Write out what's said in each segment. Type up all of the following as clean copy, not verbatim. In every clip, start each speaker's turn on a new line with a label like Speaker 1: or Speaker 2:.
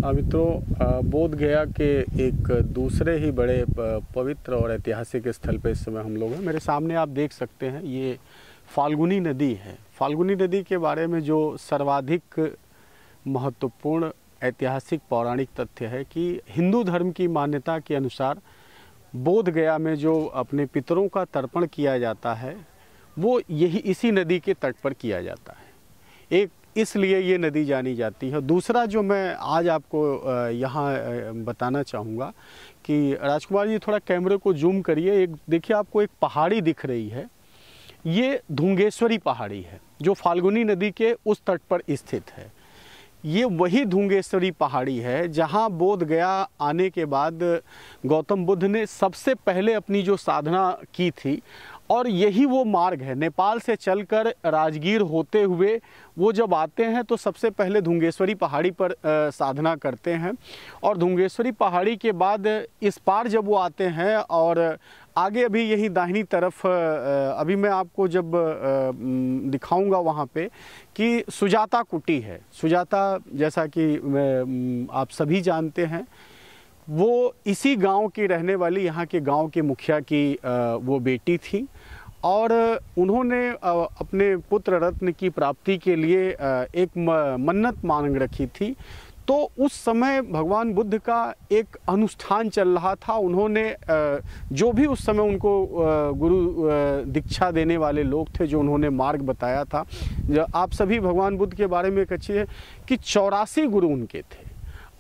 Speaker 1: हाँ मित्रों, बोध गया के एक दूसरे ही बड़े पवित्र और ऐतिहासिक स्थल पे इस समय हम लोग हैं। मेरे सामने आप देख सकते हैं ये फाल्गुनी नदी है। फाल्गुनी नदी के बारे में जो सर्वाधिक महत्वपूर्ण ऐतिहासिक पौराणिक तथ्य है कि हिंदू धर्म की मान्यता के अनुसार बोध गया में जो अपने पितरों का तर्पण किया जाता है वो यही इसी नदी के तट पर किया जाता है। एक इसलिए ये नदी जानी जाती है। दूसरा जो मैं आज आपको यहाँ बताना चाहूँगा कि राजकुमार जी थोड़ा कैमरे को जूम करिए। एक देखिए, आपको एक पहाड़ी दिख रही है, ये धुंगेश्वरी पहाड़ी है जो फाल्गुनी नदी के उस तट पर स्थित है। ये वही धुंगेश्वरी पहाड़ी है जहाँ बोध गया आने के बाद गौतम बुद्ध ने सबसे पहले अपनी जो साधना की थी, और यही वो मार्ग है। नेपाल से चलकर राजगीर होते हुए वो जब आते हैं तो सबसे पहले धुंगेश्वरी पहाड़ी पर साधना करते हैं, और धुंगेश्वरी पहाड़ी के बाद इस पार जब वो आते हैं और आगे अभी यही दाहिनी तरफ अभी मैं आपको जब दिखाऊंगा वहाँ पे कि सुजाता कुटी है। सुजाता, जैसा कि आप सभी जानते हैं, वो इसी गांव की रहने वाली, यहाँ के गांव के मुखिया की वो बेटी थी, और उन्होंने अपने पुत्र रत्न की प्राप्ति के लिए एक मन्नत मांग रखी थी। तो उस समय भगवान बुद्ध का एक अनुष्ठान चल रहा था। उन्होंने जो भी उस समय उनको गुरु दीक्षा देने वाले लोग थे, जो उन्होंने मार्ग बताया था, आप सभी भगवान बुद्ध के बारे में एक अच्छी है कि 84 गुरु उनके थे,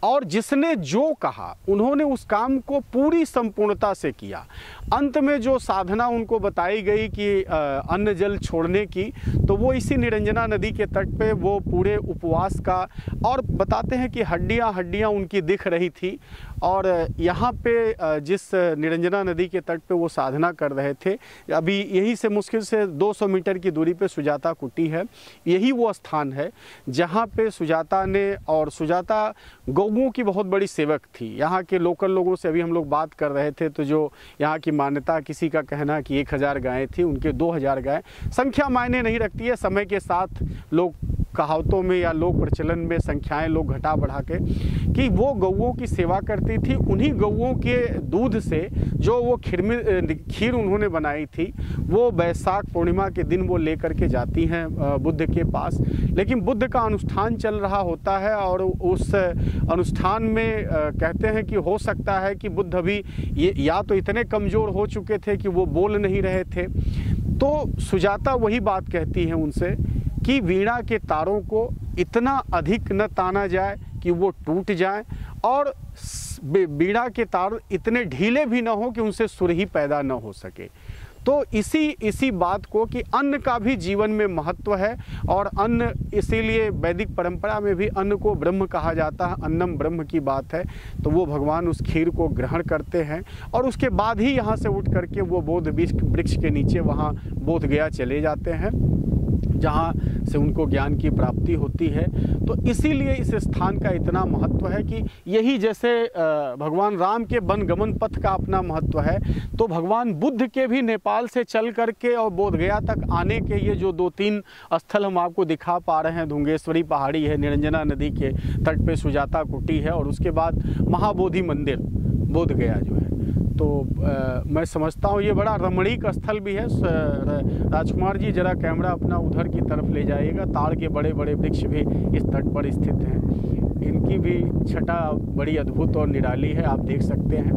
Speaker 1: और जिसने जो कहा उन्होंने उस काम को पूरी संपूर्णता से किया। अंत में जो साधना उनको बताई गई कि अन्न जल छोड़ने की, तो वो इसी निरंजना नदी के तट पे वो पूरे उपवास का, और बताते हैं कि हड्डियां उनकी दिख रही थी। और यहाँ पे जिस निरंजना नदी के तट पे वो साधना कर रहे थे, अभी यहीं से मुश्किल से 200 मीटर की दूरी पे सुजाता कुटी है। यही वो स्थान है जहाँ पे सुजाता ने, और सुजाता गौओं की बहुत बड़ी सेवक थी। यहाँ के लोकल लोगों से अभी हम लोग बात कर रहे थे, तो जो यहाँ की मान्यता, किसी का कहना कि 1000 गायें थी, उनके 2000 गायें। संख्या मायने नहीं रखती है, समय के साथ लोग कहावतों में या लोक प्रचलन में संख्याएं लोग घटा बढ़ा के, कि वो गौओं की सेवा करती थी। उन्हीं गौओं के दूध से जो वो खीर उन्होंने बनाई थी, वो बैसाख पूर्णिमा के दिन वो लेकर के जाती हैं बुद्ध के पास। लेकिन बुद्ध का अनुष्ठान चल रहा होता है, और उस अनुष्ठान में कहते हैं कि हो सकता है कि बुद्ध अभी ये या तो इतने कमज़ोर हो चुके थे कि वो बोल नहीं रहे थे। तो सुजाता वही बात कहती हैं उनसे कि वीणा के तारों को इतना अधिक न ताना जाए कि वो टूट जाए, और वीणा के तार इतने ढीले भी न हो कि उनसे सुर ही पैदा न हो सके। तो इसी बात को कि अन्न का भी जीवन में महत्व है, और अन्न, इसीलिए वैदिक परंपरा में भी अन्न को ब्रह्म कहा जाता है, अन्नम ब्रह्म की बात है। तो वो भगवान उस खीर को ग्रहण करते हैं, और उसके बाद ही यहाँ से उठ करके वो बोध वृक्ष के नीचे वहाँ बोध गया चले जाते हैं, जहाँ से उनको ज्ञान की प्राप्ति होती है। तो इसीलिए इस स्थान का इतना महत्व है कि यही जैसे भगवान राम के वनगमन पथ का अपना महत्व है, तो भगवान बुद्ध के भी नेपाल से चल करके और बोध गया तक आने के ये जो 2-3 स्थल हम आपको दिखा पा रहे हैं, धुंगेश्वरी पहाड़ी है, निरंजना नदी के तट पे सुजाता कुटी है, और उसके बाद महाबोधि मंदिर बोध गया जो है। तो मैं समझता हूँ ये बड़ा रमणीक स्थल भी है। राजकुमार जी जरा कैमरा अपना उधर की तरफ ले जाइएगा। ताड़ के बड़े बड़े वृक्ष भी इस तट पर स्थित हैं, इनकी भी छटा बड़ी अद्भुत और निराली है, आप देख सकते हैं।